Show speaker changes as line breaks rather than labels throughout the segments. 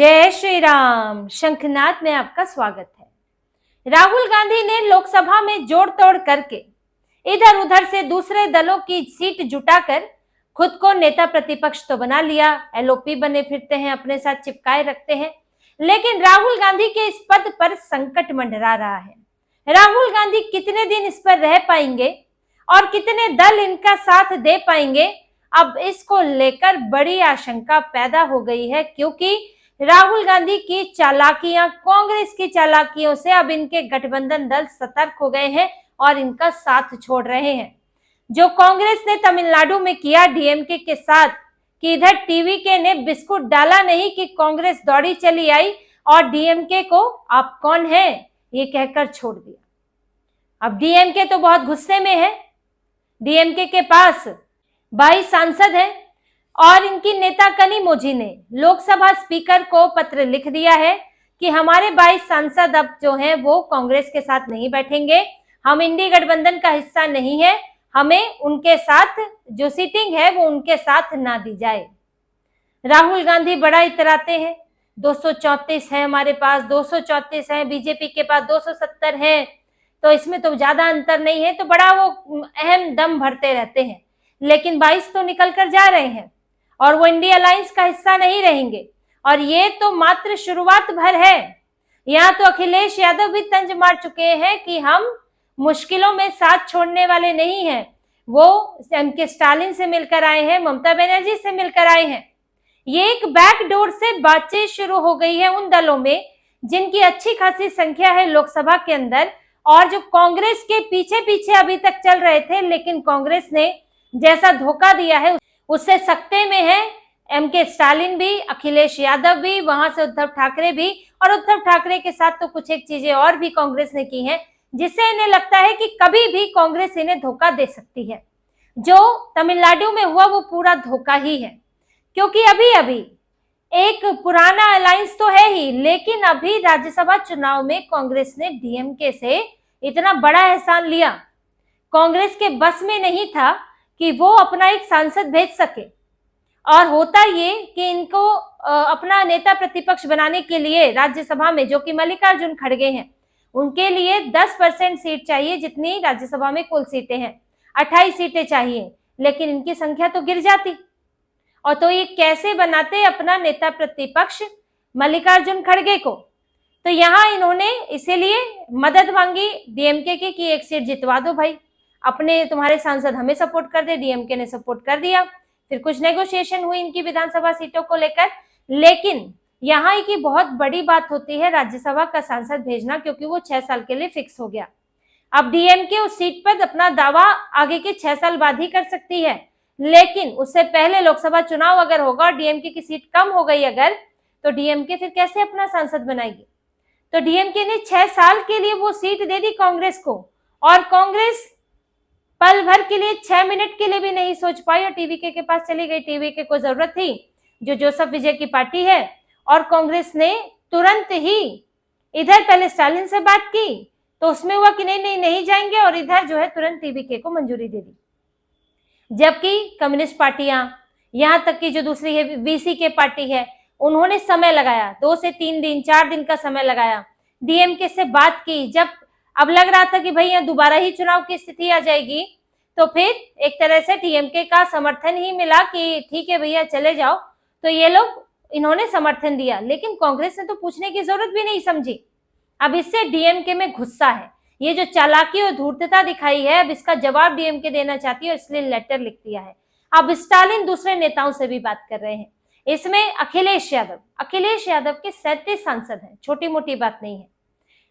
जय श्री राम। शंखनाद में आपका स्वागत है। राहुल गांधी ने लोकसभा में जोड़ तोड़ करके इधर उधर से दूसरे दलों की सीट जुटाकर खुद को नेता प्रतिपक्ष तो बना लिया, एलओपी बने फिरते हैं, अपने साथ चिपकाए रखते हैं। लेकिन राहुल गांधी के इस पद पर संकट मंडरा रहा है। राहुल गांधी कितने दिन इस पर रह पाएंगे और कितने दल इनका साथ दे पाएंगे, अब इसको लेकर बड़ी आशंका पैदा हो गई है, क्योंकि राहुल गांधी की चालाकियां, कांग्रेस की चालाकियों से अब इनके गठबंधन दल सतर्क हो गए हैं और इनका साथ छोड़ रहे हैं। जो कांग्रेस ने तमिलनाडु में किया डीएमके के साथ, कि इधर टीवीके ने बिस्कुट डाला नहीं कि कांग्रेस दौड़ी चली आई और डीएमके को आप कौन है ये कहकर छोड़ दिया। अब डीएमके तो बहुत गुस्से में है। डीएमके के पास 22 सांसद हैं और इनकी नेता कनिमोझी ने लोकसभा स्पीकर को पत्र लिख दिया है कि हमारे 22 सांसद अब जो हैं वो कांग्रेस के साथ नहीं बैठेंगे, हम इंडी गठबंधन का हिस्सा नहीं है, हमें उनके साथ जो सीटिंग है वो उनके साथ ना दी जाए। राहुल गांधी बड़ा इतराते हैं, 234 है हमारे पास, 234 है, बीजेपी के पास 270 है, तो इसमें तो ज्यादा अंतर नहीं है, तो बड़ा वो अहम दम भरते रहते हैं। लेकिन 22 तो निकल कर जा रहे हैं और वो इंडिया अलायंस का हिस्सा नहीं रहेंगे, और ये तो मात्र शुरुआत भर है। यहाँ तो अखिलेश यादव भी तंज मार चुके हैं कि हम मुश्किलों में साथ छोड़ने वाले नहीं हैं। वो एमके स्टालिन से मिलकर आए हैं, ममता बनर्जी से मिलकर आए हैं। ये एक बैकडोर से बातचीत शुरू हो गई है उन दलों में जिनकी अच्छी खासी संख्या है लोकसभा के अंदर, और जो कांग्रेस के पीछे पीछे अभी तक चल रहे थे, लेकिन कांग्रेस ने जैसा धोखा दिया है उससे सकते में है एमके स्टालिन भी, अखिलेश यादव भी, वहां से उद्धव ठाकरे भी, और उद्धव ठाकरे के साथ तो कुछ एक चीजें और भी कांग्रेस ने की हैं जिससे इन्हें लगता है कि कभी भी कांग्रेस इन्हें धोखा दे सकती है। जो तमिलनाडु में हुआ वो पूरा धोखा ही है, क्योंकि अभी अभी एक पुराना अलायंस तो है ही, लेकिन अभी राज्यसभा चुनाव में कांग्रेस ने डीएमके से इतना बड़ा एहसान लिया। कांग्रेस के बस में नहीं था कि वो अपना एक सांसद भेज सके, और होता ये कि इनको अपना नेता प्रतिपक्ष बनाने के लिए राज्यसभा में, जो कि मल्लिकार्जुन खड़गे हैं, उनके लिए 10% सीट चाहिए, जितनी राज्यसभा में कुल सीटें हैं 28 सीटें चाहिए, लेकिन इनकी संख्या तो गिर जाती। और तो ये कैसे बनाते अपना नेता प्रतिपक्ष मल्लिकार्जुन खड़गे को। तो यहाँ इन्होंने इसीलिए मदद मांगी डीएमके की कि एक सीट जितवा दो भाई, अपने तुम्हारे सांसद हमें सपोर्ट कर दे। डीएमके ने सपोर्ट कर दिया। फिर कुछ नेगोशिएशन हुई इनकी विधानसभा सीटों को लेकर, लेकिन यहाँ की बहुत बड़ी बात होती है राज्यसभा का सांसद भेजना, क्योंकि वो 6 साल के लिए फिक्स हो गया। अब डीएमके उस सीट पर अपना दावा आगे के 6 साल बाद ही कर सकती है, लेकिन उससे पहले लोकसभा चुनाव अगर होगा और डीएमके की सीट कम हो गई अगर, तो डीएमके फिर कैसे अपना सांसद बनाएगी। तो डीएमके ने 6 साल के लिए वो सीट दे दी कांग्रेस को, और कांग्रेस पल भर के लिए 6 मिनट के लिए भी नहीं सोच पाई और टीवीके के पास चली गई। टीवीके को जरूरत थी, जो जोसेफ विजय की पार्टी है, और कांग्रेस ने तुरंत ही इधर पहले स्टालिन से बात की तो उसमें हुआ कि नहीं जाएंगे, और इधर जो है तुरंत टीवीके को मंजूरी दे दी। जबकि कम्युनिस्ट पार्टियां, यहाँ तक कि जो दूसरी है वीसी के पार्टी है, उन्होंने समय लगाया, 2 से 3 दिन 4 दिन का समय लगाया, डीएमके से बात की। जब अब लग रहा था कि भाई यहाँ दोबारा ही चुनाव की स्थिति आ जाएगी, तो फिर एक तरह से डीएमके का समर्थन ही मिला कि ठीक है भैया चले जाओ, तो ये लोग इन्होंने समर्थन दिया। लेकिन कांग्रेस ने तो पूछने की जरूरत भी नहीं समझी। अब इससे डीएमके में गुस्सा है, ये जो चालाकी और धूर्तता दिखाई है, अब इसका जवाब डीएमके देना चाहती है, इसलिए लेटर लिख दिया है। अब स्टालिन दूसरे नेताओं से भी बात कर रहे हैं। इसमें अखिलेश यादव के 37 सांसद हैं, छोटी मोटी बात नहीं है।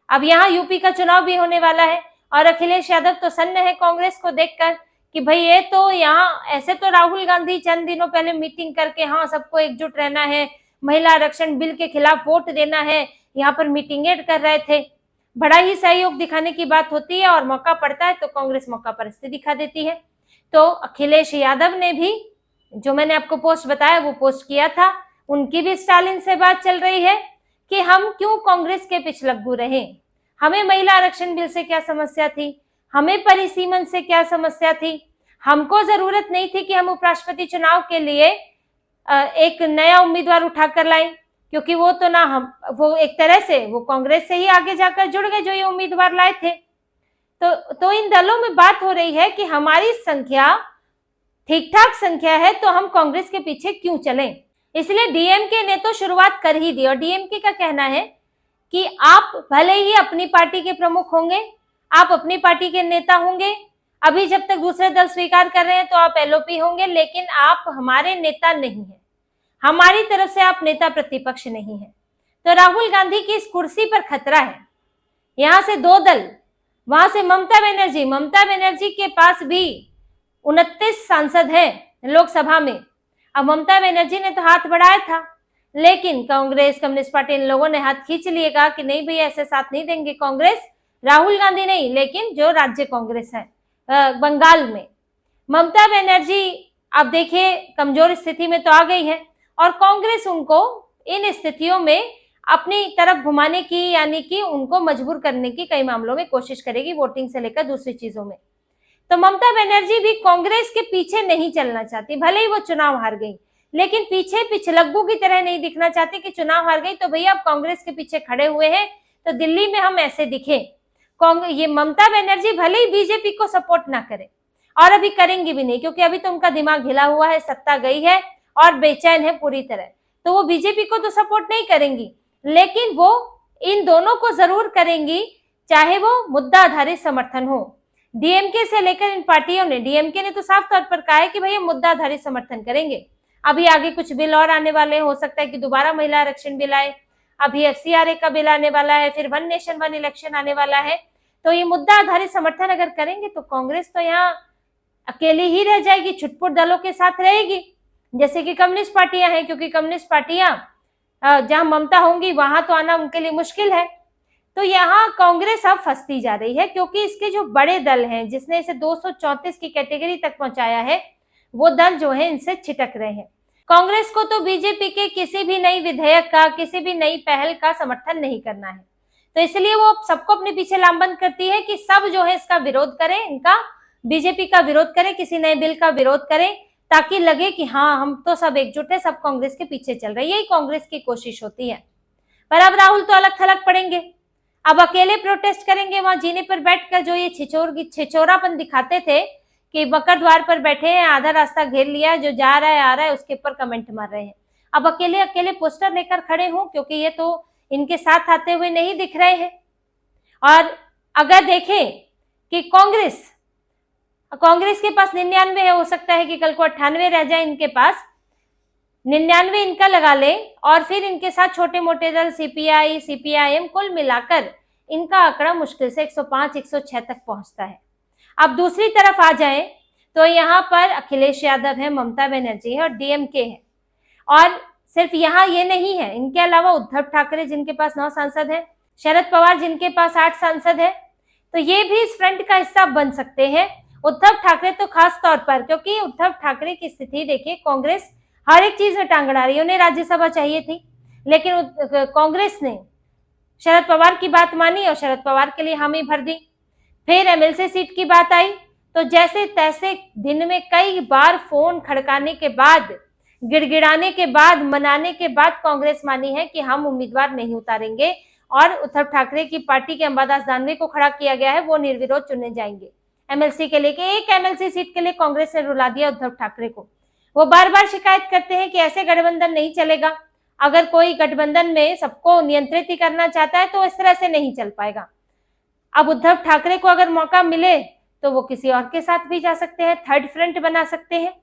अब यहाँ यूपी का चुनाव भी होने वाला है, और अखिलेश यादव तो सन्न है कांग्रेस को देखकर कि भाई ये तो यहाँ ऐसे तो राहुल गांधी चंद दिनों पहले मीटिंग करके हाँ सबको एकजुट रहना है, महिला आरक्षण बिल के खिलाफ वोट देना है, यहाँ पर मीटिंगें कर रहे थे। बड़ा ही सहयोग दिखाने की बात होती है, और मौका पड़ता है तो कांग्रेस मौका परस्ती दिखा देती है। तो अखिलेश यादव ने भी, जो मैंने आपको पोस्ट बताया वो पोस्ट किया था, उनकी भी स्टालिन से बात चल रही है कि हम क्यों कांग्रेस के पिछलग्गू रहे, हमें महिला आरक्षण बिल से क्या समस्या थी, हमें परिसीमन से क्या समस्या थी, हमको जरूरत नहीं थी कि हम उपराष्ट्रपति चुनाव के लिए एक नया उम्मीदवार उठाकर लाएं, क्योंकि वो तो ना वो एक तरह से वो कांग्रेस से ही आगे जाकर जुड़ गए जो ये उम्मीदवार लाए थे। तो इन दलों में बात हो रही है कि हमारी संख्या ठीक ठाक संख्या है तो हम कांग्रेस के पीछे क्यों चलें। इसलिए डीएमके ने तो शुरुआत कर ही दी और डीएमके का कहना है कि आप भले ही अपनी पार्टी के प्रमुख होंगे, आप अपनी पार्टी के नेता होंगे, अभी जब तक दूसरे दल स्वीकार कर रहे हैं तो आप एलओपी होंगे, लेकिन आप हमारे नेता नहीं हैं, हमारी तरफ से आप नेता प्रतिपक्ष नहीं है। तो राहुल गांधी की इस कुर्सी पर खतरा है। यहां से दो दल, वहां से ममता बनर्जी के पास भी 29 सांसद हैं लोकसभा में। अब ममता बनर्जी ने तो हाथ बढ़ाया था, लेकिन कांग्रेस, कम्युनिस्ट पार्टी, इन लोगों ने हाथ खींच लिए, कहा कि नहीं भैया ऐसे साथ नहीं देंगे कांग्रेस, राहुल गांधी नहीं, लेकिन जो राज्य कांग्रेस है बंगाल में। ममता बनर्जी अब देखिए कमजोर स्थिति में तो आ गई है और कांग्रेस उनको इन स्थितियों में अपनी तरफ घुमाने की, यानी कि उनको मजबूर करने की कई मामलों में कोशिश करेगी, वोटिंग से लेकर दूसरी चीजों में। तो ममता बनर्जी भी कांग्रेस के पीछे नहीं चलना चाहती, भले ही वो चुनाव हार गई, लेकिन पीछे पिछलग्गू की तरह नहीं दिखना चाहती कि चुनाव हार गई तो भैया अब कांग्रेस के पीछे खड़े हुए हैं तो दिल्ली में हम ऐसे दिखे। ये ममता बनर्जी भले ही बीजेपी को सपोर्ट ना करे, और अभी करेंगी भी नहीं, क्योंकि अभी तो उनका दिमाग हिला हुआ है, सत्ता गई है और बेचैन है पूरी तरह, तो वो बीजेपी को तो सपोर्ट नहीं करेंगी, लेकिन वो इन दोनों को जरूर करेंगी, चाहे वो मुद्दा आधारित समर्थन हो। डीएमके से लेकर इन पार्टियों ने, डीएमके ने तो साफ तौर पर कहा है कि भैया मुद्दा आधारित समर्थन करेंगे। अभी आगे कुछ बिल और आने वाले, हो सकता है कि दोबारा महिला आरक्षण बिल आए, अभी एफसीआरए का बिल आने वाला है, फिर वन नेशन वन इलेक्शन आने वाला है। तो ये मुद्दा आधारित समर्थन अगर करेंगे तो कांग्रेस तो यहाँ अकेली ही रह जाएगी, छुटपुट दलों के साथ रहेगी, जैसे कि कम्युनिस्ट पार्टियां हैं, क्योंकि कम्युनिस्ट पार्टियां जहां ममता होंगी वहां तो आना उनके लिए मुश्किल है। तो यहाँ कांग्रेस अब फंसती जा रही है, क्योंकि इसके जो बड़े दल हैं जिसने इसे 234 की कैटेगरी तक पहुंचाया है, वो दल जो है इनसे छिटक रहे हैं। कांग्रेस को तो बीजेपी के किसी भी नई विधेयक का, किसी भी नई पहल का समर्थन नहीं करना है, तो इसलिए वो सबको अपने पीछे लामबंद करती है कि सब जो है इसका विरोध करें, इनका बीजेपी का विरोध करें, किसी नए बिल का विरोध करें, ताकि लगे कि हाँ हम तो सब एकजुट है, सब कांग्रेस के पीछे चल रही है। यही कांग्रेस की कोशिश होती है। पर अब राहुल तो अलग थलग पड़ेंगे, अब अकेले प्रोटेस्ट करेंगे वहां जीने पर बैठकर, जो ये छिछोरापन दिखाते थे कि मकर द्वार पर बैठे हैं, आधा रास्ता घेर लिया, जो जा रहा है आ रहा है उसके ऊपर कमेंट मार रहे हैं। अब अकेले अकेले पोस्टर लेकर खड़े हों, क्योंकि ये तो इनके साथ आते हुए नहीं दिख रहे हैं। और अगर देखें कि कांग्रेस के पास 99 है, हो सकता है कि कल को 98 रह जाए इनके पास, 99 इनका लगा ले, और फिर इनके साथ छोटे मोटे दल सीपीआई, सीपीआईएम, कुल मिलाकर इनका आंकड़ा मुश्किल से 105, 106 तक पहुंचता है। अब दूसरी तरफ आ जाए तो यहाँ पर अखिलेश यादव है, ममता बनर्जी है और डीएमके है। और सिर्फ यहाँ ये नहीं है, इनके अलावा उद्धव ठाकरे जिनके पास 9 सांसद हैं, शरद पवार जिनके पास 8 सांसद है, तो ये भी इस फ्रंट का हिस्सा बन सकते हैं। उद्धव ठाकरे तो खास तौर पर, क्योंकि उद्धव ठाकरे की स्थिति देखिए, कांग्रेस हर एक चीज में टांग अड़ा रही है। उन्हें राज्यसभा चाहिए थी, लेकिन कांग्रेस ने शरद पवार की बात मानी और शरद पवार के लिए हामी भर दी। फिर एमएलसी सीट की बात आई तो जैसे तैसे दिन में कई बार फोन खड़काने के बाद, गिड़गिड़ाने के बाद, मनाने के बाद कांग्रेस मानी है कि हम उम्मीदवार नहीं उतारेंगे, और उद्धव ठाकरे की पार्टी के अंबादास दानवे को खड़ा किया गया है, वो निर्विरोध चुने जाएंगे एमएलसी के लिए। एक एमएलसी सीट के लिए कांग्रेस ने रुला दिया उद्धव ठाकरे को। वो बार बार शिकायत करते हैं कि ऐसे गठबंधन नहीं चलेगा, अगर कोई गठबंधन में सबको नियंत्रित ही करना चाहता है तो इस तरह से नहीं चल पाएगा। अब उद्धव ठाकरे को अगर मौका मिले तो वो किसी और के साथ भी जा सकते हैं, थर्ड फ्रंट बना सकते हैं।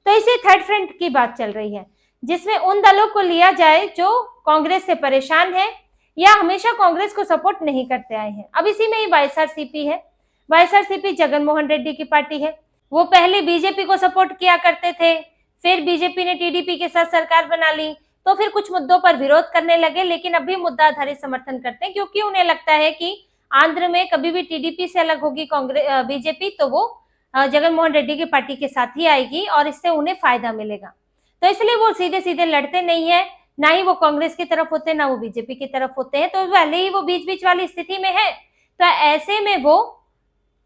तो इसी थर्ड फ्रंट की बात चल रही है, जिसमें उन दलों को लिया जाए जो कांग्रेस से परेशान है या हमेशा कांग्रेस को सपोर्ट नहीं करते आए हैं। अब इसी में ही वाईएसआरसीपी है। वाईएसआरसीपी जगनमोहन रेड्डी की पार्टी है। वो पहले बीजेपी को सपोर्ट किया करते थे, फिर बीजेपी ने टीडीपी के साथ सरकार बना ली, तो फिर कुछ मुद्दों पर विरोध करने लगे, लेकिन अभी मुद्दा आधारित समर्थन करते हैं, क्योंकि उन्हें लगता है कि आंध्र में कभी भी टीडीपी से अलग होगी कांग्रेस बीजेपी, तो वो जगनमोहन रेड्डी की पार्टी के साथ ही आएगी और इससे उन्हें फायदा मिलेगा। तो इसलिए वो सीधे सीधे लड़ते नहीं है, ना ही वो कांग्रेस की तरफ होते हैं, ना वो बीजेपी की तरफ होते हैं। तो पहले ही वो बीच बीच वाली स्थिति में है, तो ऐसे में वो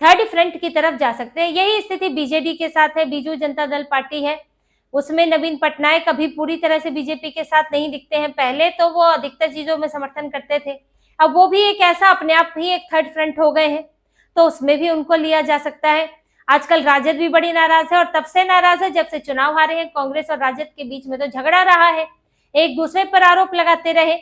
थर्ड फ्रंट की तरफ जा सकते हैं। यही स्थिति बीजेडी के साथ है, बीजू जनता दल पार्टी है। उसमें नवीन पटनायक अभी पूरी तरह से बीजेपी के साथ नहीं दिखते हैं। पहले तो वो अधिकतर चीजों में समर्थन करते थे, अब वो भी एक ऐसा अपने आप ही एक थर्ड फ्रंट हो गए हैं, तो उसमें भी उनको लिया जा सकता है। आजकल राजद भी बड़ी नाराज है, और तब से नाराज है जब से चुनाव हारे हैं। कांग्रेस और राजद के बीच में तो झगड़ा रहा है, एक दूसरे पर आरोप लगाते रहे।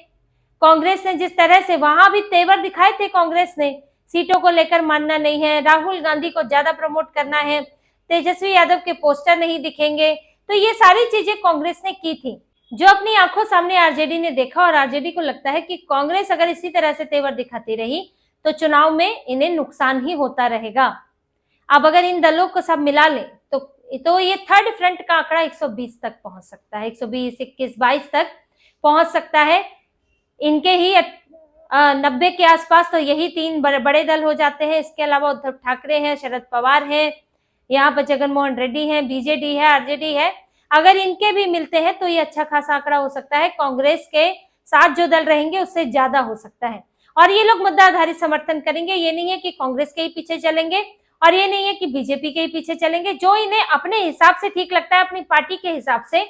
कांग्रेस ने जिस तरह से वहां भी तेवर दिखाए थे, कांग्रेस ने सीटों को लेकर मानना नहीं है, राहुल गांधी को ज्यादा प्रमोट करना है, तेजस्वी यादव के पोस्टर नहीं दिखेंगे, तो ये सारी चीजें कांग्रेस ने की थी, जो अपनी आंखों सामने आरजेडी ने देखा, और आरजेडी को लगता है कि कांग्रेस अगर इसी तरह से तेवर दिखाती रही तो चुनाव में इन्हें नुकसान ही होता रहेगा। अब अगर इन दलों को सब मिला ले तो ये थर्ड फ्रंट का आंकड़ा 120 तक पहुंच सकता है, 120, 21, 22 तक पहुंच सकता है। इनके ही 90 के आसपास तो यही तीन बड़े दल हो जाते हैं। इसके अलावा उद्धव ठाकरे हैं, शरद पवार हैं, यहाँ पर जगनमोहन रेड्डी हैं, बीजेडी है, आरजेडी है। अगर इनके भी मिलते हैं तो ये अच्छा खासा आंकड़ा हो सकता है। कांग्रेस के साथ जो दल रहेंगे उससे ज्यादा हो सकता है, और ये लोग मुद्दा आधारित समर्थन करेंगे। ये नहीं है कि कांग्रेस के ही पीछे चलेंगे, और ये नहीं है कि बीजेपी के ही पीछे चलेंगे। जो इन्हें अपने हिसाब से ठीक लगता है, अपनी पार्टी के हिसाब से,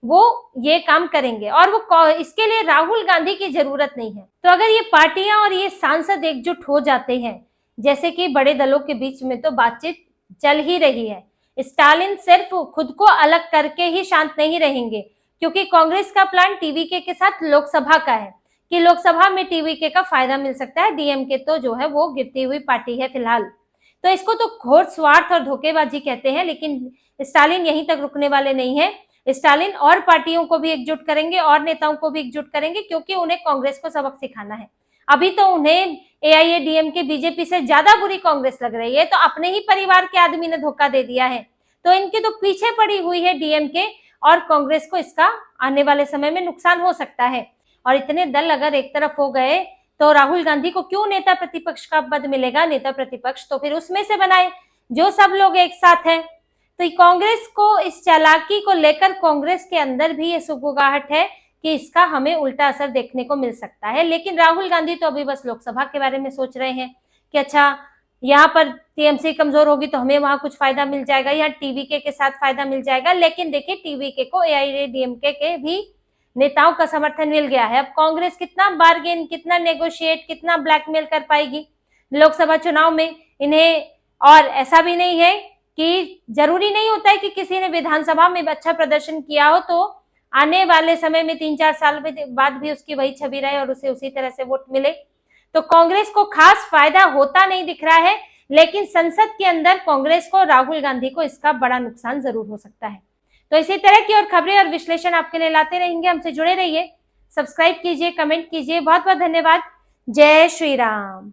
वो ये काम करेंगे, और वो इसके लिए राहुल गांधी की जरूरत नहीं है। तो अगर ये पार्टियां और ये सांसद एकजुट हो जाते हैं, जैसे कि बड़े दलों के बीच में तो बातचीत चल ही रही है, स्टालिन सिर्फ खुद को अलग करके ही शांत नहीं रहेंगे, क्योंकि कांग्रेस का प्लान टीवीके के साथ लोकसभा का है कि लोकसभा में टीवीके का फायदा मिल सकता है। डीएमके तो जो है वो गिरती हुई पार्टी है फिलहाल, तो इसको तो घोर स्वार्थ और धोखेबाजी कहते हैं। लेकिन स्टालिन यहीं तक रुकने वाले नहीं है। स्टालिन और पार्टियों को भी एकजुट करेंगे और नेताओं को भी एकजुट करेंगे, क्योंकि उन्हें कांग्रेस को सबक सिखाना है। अभी तो उन्हें एआईएडीएमके बीजेपी से ज्यादा बुरी कांग्रेस लग रही है, तो अपने ही परिवार के आदमी ने धोखा दे दिया है, तो इनके तो पीछे पड़ी हुई है डीएमके, और कांग्रेस को इसका आने वाले समय में नुकसान हो सकता है। और इतने दल अगर एक तरफ हो गए तो राहुल गांधी को क्यों नेता प्रतिपक्ष का पद मिलेगा? नेता प्रतिपक्ष तो फिर उसमें से बनाए जो सब लोग एक साथ हैं। तो कांग्रेस को इस चालाकी को लेकर कांग्रेस के अंदर भी ये सुगबुगाहट है कि इसका हमें उल्टा असर देखने को मिल सकता है। लेकिन राहुल गांधी तो अभी बस लोकसभा के बारे में सोच रहे हैं कि अच्छा, यहाँ पर टीएमसी कमजोर होगी तो हमें वहां कुछ फायदा मिल जाएगा, यहाँ टीवीके के साथ फायदा मिल जाएगा। लेकिन देखिए, टीवीके को एआईएडीएमके के भी नेताओं का समर्थन मिल गया है। अब कांग्रेस कितना बार्गेन, कितना नेगोशिएट, कितना ब्लैकमेल कर पाएगी लोकसभा चुनाव में इन्हें? और ऐसा भी नहीं है कि जरूरी नहीं होता है कि किसी ने विधानसभा में अच्छा प्रदर्शन किया हो तो आने वाले समय में 3-4 साल बाद भी उसकी वही छवि रहे और उसे उसी तरह से वोट मिले। तो कांग्रेस को खास फायदा होता नहीं दिख रहा है, लेकिन संसद के अंदर कांग्रेस को, राहुल गांधी को इसका बड़ा नुकसान जरूर हो सकता है। तो इसी तरह की और खबरें और विश्लेषण आपके लिए लाते रहेंगे। हमसे जुड़े रहिए, सब्सक्राइब कीजिए, कमेंट कीजिए। बहुत बहुत धन्यवाद। जय श्री राम।